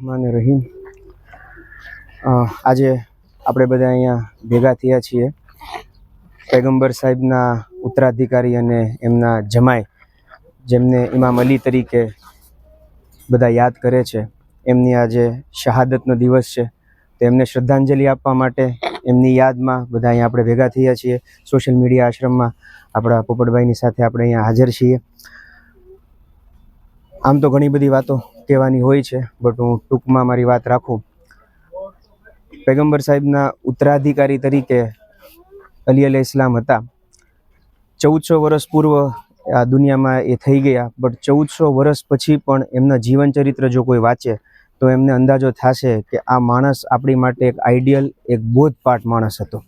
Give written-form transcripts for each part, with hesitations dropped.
બિસ્મિલ્લાહિર્રહમાનિર્રહીમ। આજે આપણે બધા અહીંયા ભેગા થયા છીએ પૈગંબર સાહેબના ઉત્તરાધિકારી અને એમના જમાઈ, જેમને ઇમામ અલી તરીકે બધા યાદ કરે છે, એમની આજે શહાદતનો દિવસ છે। તો એમને શ્રદ્ધાંજલિ આપવા માટે એમની યાદમાં બધા અહીંયા આપણે ભેગા થયા છીએ। સોશિયલ મીડિયા આશ્રમમાં આપણા પોપટભાઈની સાથે આપણે અહીંયા હાજર છીએ। આમ તો ઘણી બધી વાતો કહેવાની હોય છે, બટ હું ટૂંકમાં મારી વાત રાખું। પૈગંબર સાહેબના ઉત્તરાધિકારી તરીકે અલી અલૈહિસ્સલામ હતા। 1400 વર્ષ પૂર્વ આ દુનિયામાં એ થઈ ગયા, બટ 1400 વર્ષ પછી પણ એમના જીવન ચરિત્ર જો કોઈ વાંચે તો એમને અંદાજો થશે કે આ માણસ આપણી માટે એક આઈડિયલ, એક બોધપાઠ માણસ હતો।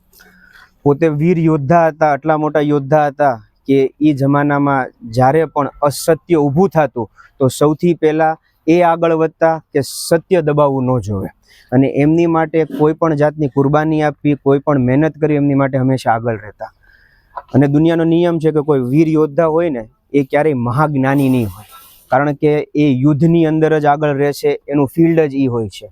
પોતે વીર યોદ્ધા હતા, આટલા મોટા યોદ્ધા હતા કે એ જમાનામાં જ્યારે પણ અસત્ય ઊભું થતું તો સૌથી પહેલાં એ આગળ વધતા કે સત્ય દબાવવું ન જોવે, અને એમની માટે કોઈ પણ જાતની કુરબાની આપવી, કોઈ પણ મહેનત કરી એમની માટે હંમેશા આગળ રહેતા। અને દુનિયાનો નિયમ છે કે કોઈ વીર યોદ્ધા હોય ને એ ક્યારેય મહાજ્ઞાની નહીં હોય, કારણ કે એ યુદ્ધની અંદર જ આગળ રહે છે, એનું ફિલ્ડ જ એ હોય છે।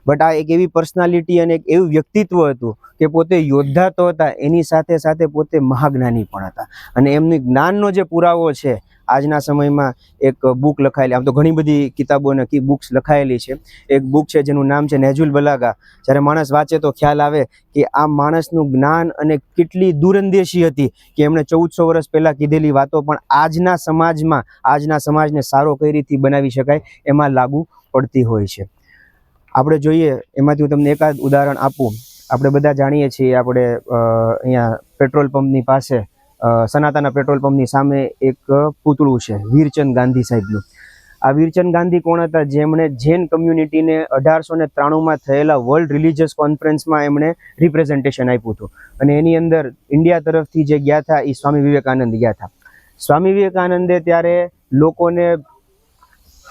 બટ આ એક એવી પર્સનાલિટી અને એક એવું વ્યક્તિત્વ હતું કે પોતે યોદ્ધા તો હતા, એની સાથે સાથે પોતે મહાજ્ઞાની પણ હતા। અને એમની જ્ઞાનનો જે પુરાવો છે, આજના સમયમાં એક બુક લખાયેલી, આમ તો ઘણી બધી કિતાબો અને બુક્સ લખાયેલી છે। એક બુક છે જેનું નામ છે નહેજુલ બલાગા। જ્યારે માણસ વાંચે તો ખ્યાલ આવે કે આ માણસનું જ્ઞાન અને કેટલી દૂરંદેશી હતી કે એમણે 1400 વર્ષ પહેલાં કીધેલી વાતો પણ આજના સમાજમાં, આજના સમાજને સારો કઈ રીતથી બનાવી શકાય એમાં લાગુ પડતી હોય છે। આપણે જોઈએ એમાંથી હું તમને એકાદ ઉદાહરણ આપું। આપણે બધા જાણીએ છીએ, આપણે અહીંયા પેટ્રોલ પંપની પાસે સનાતના પેટ્રોલ પંપની સામે એક પૂતળું છે વીરચંદ ગાંધી સાહેબનું। આ વીરચંદ ગાંધી કોણ હતા? જેમણે જૈન કમ્યુનિટીને 1893માં થયેલા વર્લ્ડ રિલિજિયસ કોન્ફરન્સમાં એમણે રિપ્રેઝન્ટેશન આપ્યું હતું, અને એની અંદર ઇન્ડિયા તરફથી જે ગયા હતા એ સ્વામી વિવેકાનંદ ગયા હતા। સ્વામી વિવેકાનંદે ત્યારે લોકોને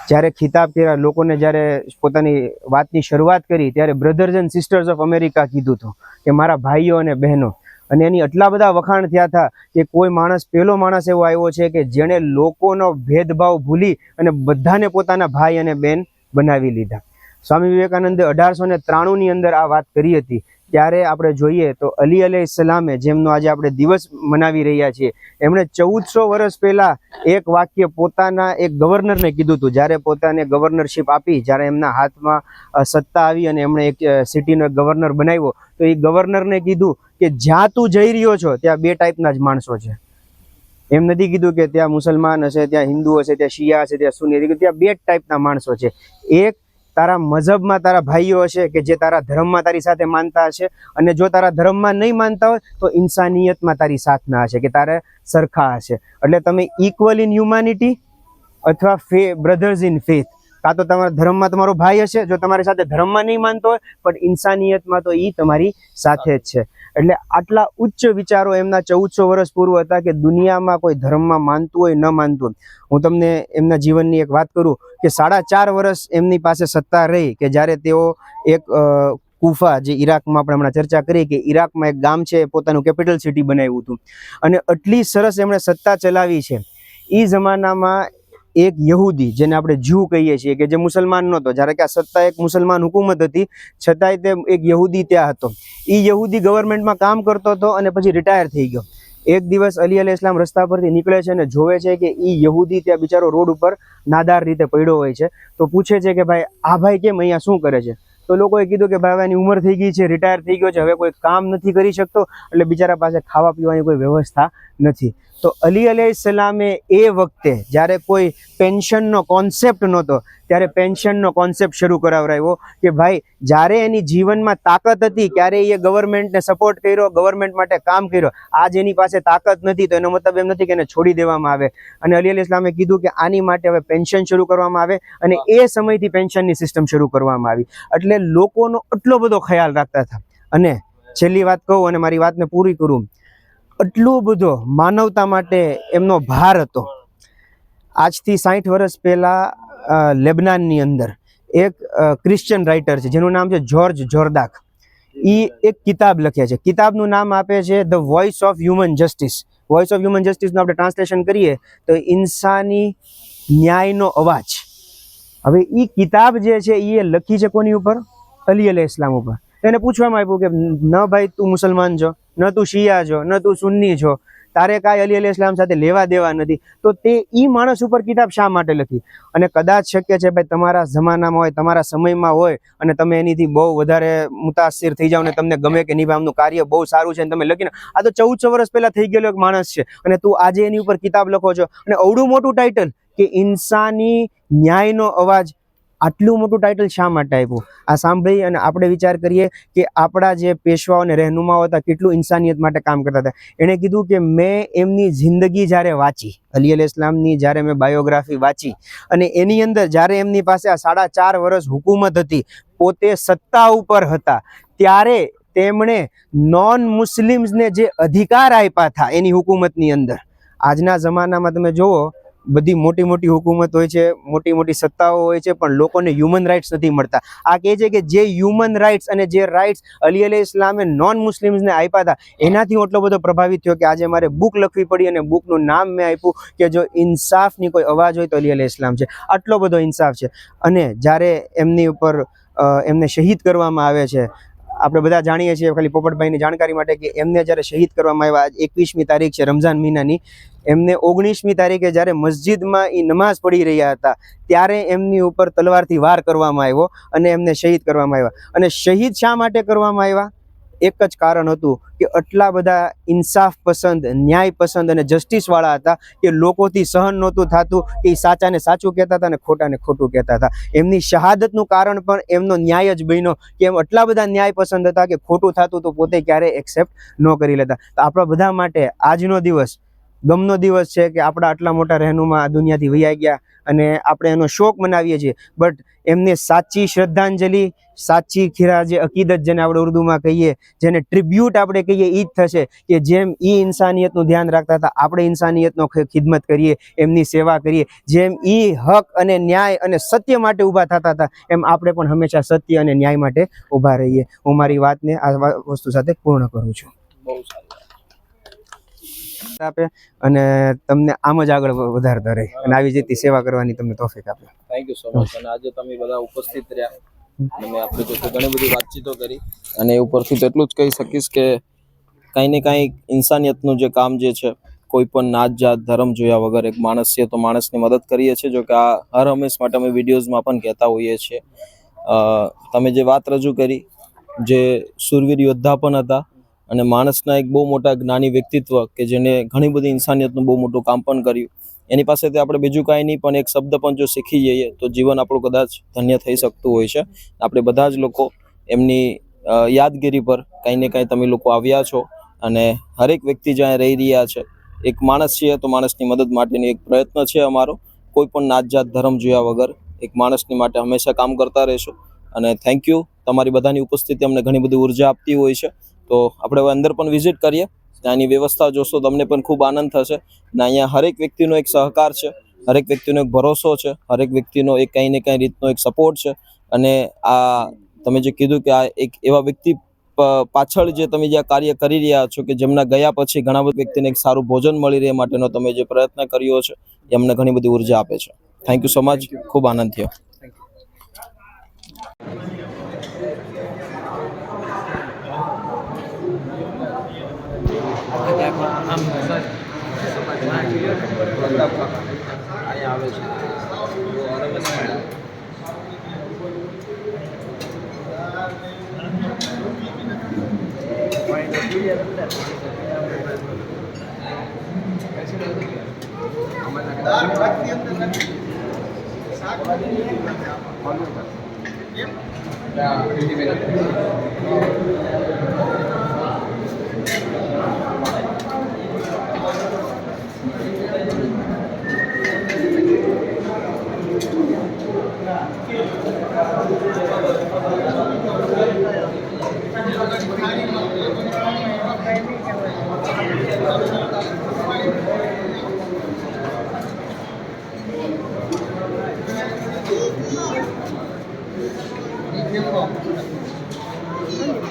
જ્યારે ખિતાબ કર્યા, લોકોને જ્યારે પોતાની વાતની શરૂઆત કરી ત્યારે brothers and sisters of America કીધું હતું કે મારા ભાઈઓ અને બહેનો, અને એની એટલા બધા વખાણ થયા હતા કે કોઈ માણસ, પહેલો માણસ એવો આવ્યો છે કે જેણે લોકોનો ભેદભાવ ભૂલી અને બધાને પોતાના ભાઈ અને બહેન બનાવી લીધા। સ્વામી વિવેકાનંદે 1893ની અંદર આ વાત કરી હતી। ત્યારે આપણે જોઈએ તો અલી અલૈહિસ્સલામે, જેમનો આજે આપણે દિવસ મનાવી રહ્યા છીએ, એમણે 1400 વર્ષ પહેલાં એક વાક્ય પોતાના એક ગવર્નરને કીધું હતું। જ્યારે પોતાને ગવર્નરશિપ આપી, જ્યારે એમના હાથમાં સત્તા આવી અને એમણે એક સિટીનો ગવર્નર બનાવ્યો, તો એ ગવર્નરને કીધું કે જ્યાં તું જઈ રહ્યો છો ત્યાં બે ટાઈપના જ માણસો છે। એમ નથી કીધું કે ત્યાં મુસલમાન હશે, ત્યાં હિન્દુ હશે, ત્યાં શિયા હશે, ત્યાં સુન્ની હશે, ત્યાં બે ટાઈપના માણસો છે। એક તારા મઝહબમાં તારા ભાઈઓ હશે કે જે તારા ધર્મમાં તારી સાથે માનતા હશે, અને જો તારા ધર્મમાં નહીં માનતા હોય તો ઇન્સાનિયતમાં તારી સાથના હશે કે તારે સરખા હશે। એટલે તમે ઇક્વલ ઇન હ્યુમાનિટી અથવા બ્રધર્સ ઇન ફેથ, કાં તો તમારા ધર્મમાં તમારો ભાઈ હશે જો તમારી સાથે ધર્મમાં નહીં માનતો હોય, પણ ઇન્સાનિયતમાં તો એ તમારી સાથે જ છે। એટલે આટલા ઉચ્ચ વિચારો એમના 1400 વર્ષ પૂર્વ હતા કે દુનિયામાં કોઈ ધર્મમાં માનતું હોય ન માનતું હોય। હું તમને એમના જીવનની એક વાત કરું કે 4.5 વર્ષ એમની પાસે સત્તા રહી કે જ્યારે તેઓ એક કુફા, જે ઈરાકમાં આપણે હમણાં ચર્ચા કરી કે ઈરાકમાં એક ગામ છે, પોતાનું કેપિટલ સિટી બનાવ્યું હતું, અને આટલી સરસ એમણે સત્તા ચલાવી છે। એ જમાનામાં એક યહૂદી, જેને આપણે જ્યુ કહીએ છીએ, કે જે મુસલમાન નહોતો, જ્યારે કે આ સત્તા એક મુસલમાન હુકુમત હતી, છતાંય તે એક યહૂદી ત્યાં હતો। એ યહૂદી ગવર્મેન્ટમાં કામ કરતો હતો અને પછી રિટાયર થઈ ગયો। એક દિવસ અલી અલૈહિસ્સલામ રસ્તા પરથી નીકળે છે અને જોવે છે કે એ યહૂદી ત્યાં બિચારો રોડ ઉપર નાદાર રીતે પડ્યો હોય છે। તો પૂછે છે કે ભાઈ આ ભાઈ કેમ અહીંયા શું કરે છે? તો લોકોએ કીધું કે ભાઈ એની ઉંમર થઈ ગઈ છે, રિટાયર થઈ ગયો છે, હવે કોઈ કામ નથી કરી શકતો, એટલે બિચારા પાસે ખાવા પીવાની કોઈ વ્યવસ્થા નથી। તો અલી અલૈહિસ્સલામે એ વખતે જ્યારે કોઈ પેન્શનનો કોન્સેપ્ટ નહોતો, ત્યારે પેન્શનનો કોન્સેપ્ટ શરૂ કરાવરાવ્યો કે ભાઈ જ્યારે એની જીવનમાં તાકાત હતી ત્યારે એ ગવર્મેન્ટને સપોર્ટ કર્યો, ગવર્મેન્ટ માટે કામ કર્યો। આજ એની પાસે તાકાત નથી તો એનો મતલબ એમ નથી કે એને છોડી દેવામાં આવે। અને અલી અલૈહિસ્સલામે કીધું કે આની માટે હવે પેન્શન શરૂ કરવામાં આવે, અને એ સમયથી પેન્શનની સિસ્ટમ શરૂ કરવામાં આવી। એટલે લોકોનો એટલો બધો ખ્યાલ રાખતા હતા। અને છેલ્લી વાત કહું અને મારી વાતને પૂરી કરું, એટલો બધો માનવતા માટે એમનો ભાર હતો। આજથી 60 વર્ષ પહેલાં લેબનાનની અંદર એક ક્રિશ્ચિયન રાઇટર છે જેનું નામ છે જ્યોર્જ જોર્દાક। એ એક કિતાબ લખે છે, કિતાબનું નામ આપે છે the voice of human justice. Voice of human જસ્ટિસનું આપણે ટ્રાન્સલેશન કરીએ તો ઇન્સાની ન્યાયનો અવાજ। હવે એ કિતાબ જે છે એ લખી છે કોની ઉપર? અલી અલૈહિ ઇસ્લામ ઉપર. એને પૂછવામાં આવ્યું કે ન ભાઈ તું મુસલમાન છો, ન તું શિયા છો, ન તું સુન્ની છો, તારે કાંઈ અલી અલૈહિ ઇસ્લામ સાથે લેવા દેવા નથી, તો તે ઈ માણસ ઉપર કિતાબ શા માટે લખી? અને કદાચ શક્ય છે ભાઈ તમારા જમાનામાં હોય, તમારા સમયમાં હોય અને તમે એનીથી બહુ વધારે મુતાસિર થઈ જાવ ને તમને ગમે કે નહીં આમનું કાર્ય બહુ સારું છે અને તમે લખીને, આ તો 1400 વર્ષ પહેલા થઈ ગયેલો એક માણસ છે અને તું આજે એની ઉપર કિતાબ લખો છો અને અવડું મોટું ટાઇટલ કે ઇન્સાની ન્યાયનો અવાજ, આટલું મોટું ટાઇટલ શા માટે આપ્યું? આ સાંભળી અને આપણે વિચાર કરીએ કે આપણા જે પેશવાઓ અને રહેનુમાઓ હતા કેટલું ઇન્સાનિયત માટે કામ કરતા હતા. એણે કીધું કે મેં એમની જિંદગી જ્યારે વાંચી, અલી અલૈહિ ઇસ્લામની જ્યારે મેં બાયોગ્રાફી વાંચી અને એની અંદર જ્યારે એમની પાસે આ 4.5 વર્ષ હુકુમત હતી, પોતે સત્તા ઉપર હતા, ત્યારે તેમણે નોન મુસ્લિમ્સને જે અધિકાર આપ્યા હતા એની હુકુમતની અંદર. આજના જમાનામાં તમે જુઓ, બધી મોટી મોટી હુકુમત હોય છે, મોટી મોટી સત્તાઓ હોય છે, પણ લોકોને હ્યુમન રાઇટ્સ નથી મળતા. આ કહે છે કે જે હ્યુમન રાઇટ્સ અને જે રાઇટ્સ અલી અલૈહિ ઇસ્લામે નોન મુસ્લિમ્સને આપ્યા હતા, એનાથી હું એટલો બધો પ્રભાવિત થયો કે આજે મારે બુક લખવી પડી અને બુકનું નામ મેં આપ્યું કે જો ઇન્સાફની કોઈ અવાજ હોય તો અલી અલૈહિ ઇસ્લામ છે. આટલો બધો ઇન્સાફ છે. અને જ્યારે એમની ઉપર એમને શહીદ કરવામાં આવે છે, આપણે બધા જાણીએ છીએ, ખાલી પોપટભાઈની જાણકારી માટે, કે એમને જ્યારે શહીદ કરવામાં આવ્યા, 21મી તારીખ છે રમઝાન મહિનાની, એમને 19મી તારીખે જ્યારે મસ્જિદમાં એ નમાઝ પઢી રહ્યા હતા ત્યારે એમની ઉપર તલવારથી વાર કરવામાં આવ્યો અને એમને શહીદ કરવામાં આવ્યા. અને શહીદ શા માટે કરવામાં આવ્યા? એક જ કારણ હતું કે આટલા બધા ઇન્સાફ પસંદ, ન્યાય પસંદ અને જસ્ટિસ વાળા હતા કે લોકોથી સહન નહોતું થતું કે એ સાચાને સાચું કહેતા હતા અને ખોટાને ખોટું કહેતા હતા. એમની શહાદતનું કારણ પણ એમનો ન્યાય જ બન્યો કે એમ આટલા બધા ન્યાય પસંદ હતા કે ખોટું થતું તો પોતે ક્યારેય એક્સેપ્ટ ન કરી લેતા. તો આપણા બધા માટે આજનો દિવસ ગમનો દિવસ છે કે આપણા આટલા મોટા રહેનુમા આ દુનિયાથી વૈયા ગયા અને આપણે એનો શોક મનાવીએ છીએ. બટ એમને સાચી શ્રદ્ધાંજલિ, સાચી ખીરા જે અકીદત જેને આપણે ઉર્દુમાં કહીએ, જેને ટ્રિબ્યુટ આપણે કહીએ, એ જ થશે કે જેમ એ ઇન્સાનિયતનું ધ્યાન રાખતા હતા, આપણે ઇન્સાનિયતનો ખિદમત કરીએ, એમની સેવા કરીએ. જેમ એ હક અને ન્યાય અને સત્ય માટે ઊભા થતા હતા, એમ આપણે પણ હંમેશા સત્ય અને ન્યાય માટે ઊભા રહીએ. હું મારી વાતને આ વસ્તુ સાથે પૂર્ણ કરું છું. બહુ સારું આપે અને તમને આમ જ આગળ વધારતા રહે અને આવી જ રીતે સેવા કરવાની તમને તોફીક આપે. Thank you so much. અને આજે તમે બધા ઉપસ્થિત રહ્યા અને આપણે જોકે ઘણી બધી વાતચીતો કરી અને એ ઉપરથી તો એટલું જ કહી શકીશ કે કાંઈ ને કાંઈ ઇન્સાનિયતનું જે કામ જે છે, કોઈ પણ નાત જાત ધર્મ જોયા વગર એક માણસ છે તો માણસની મદદ કરીએ છીએ. જો કે આ હર હંમેશ માટે અમે વિડીયોઝમાં પણ કહેતા હોઈએ છીએ. તમે જે વાત રજૂ કરી, જે સુરવીર યોદ્ધા પણ હતા અને માણસના એક બહુ મોટા જ્ઞાની વ્યક્તિત્વ કે જેને ઘણી બધી ઇન્સાનિયતનું બહુ મોટું કામ પણ કર્યું, એની પાસેથી આપણે બીજું કાંઈ નહીં પણ એક શબ્દ પણ જો શીખી જઈએ તો જીવન આપણું કદાચ ધન્ય થઈ શકતું હોય છે. આપણે બધા જ લોકો એમની યાદગીરી પર કાંઈ ને કાંઈ તમે લોકો આવ્યા છો અને હરેક વ્યક્તિ જ્યાં રહી રહ્યા છે, એક માણસ છે તો માણસની મદદ માટેની એક પ્રયત્ન છે અમારો. કોઈ પણ નાત જાત ધર્મ જોયા વગર એક માણસની માટે હંમેશા કામ કરતા રહેશું. અને થેન્ક યુ. તમારી બધાની ઉપસ્થિતિ અમને ઘણી બધી ઉર્જા આપતી હોય છે. તો આપણે હવે અંદર પણ વિઝિટ કરીએ, ત્યાંની વ્યવસ્થા જોશો તમને પણ ખૂબ આનંદ થશે. અને અહીંયા હરેક વ્યક્તિનો એક સહકાર છે, હરેક વ્યક્તિનો એક ભરોસો છે, હરેક વ્યક્તિનો એક કંઈ ને કંઈ રીતનો એક સપોર્ટ છે. અને આ તમે જે કીધું કે આ એક એવા વ્યક્તિ પાછળ જે તમે જે કાર્ય કરી રહ્યા છો કે જેમના ગયા પછી ઘણા બધા વ્યક્તિને એક સારું ભોજન મળી રહે માટેનો તમે જે પ્રયત્ન કર્યો છે, એ અમને ઘણી બધી ઉર્જા આપે છે. Thank you so much. ખૂબ આનંદ થયો.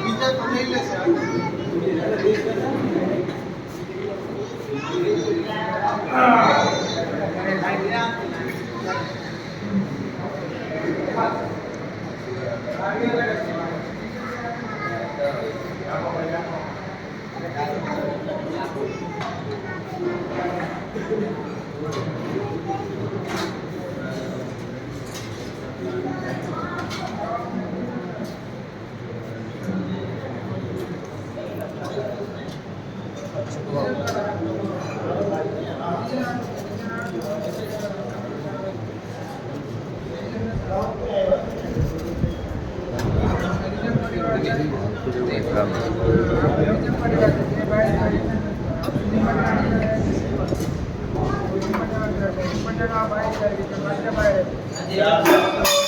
બીજા તો લઈ લેશે. Yeah.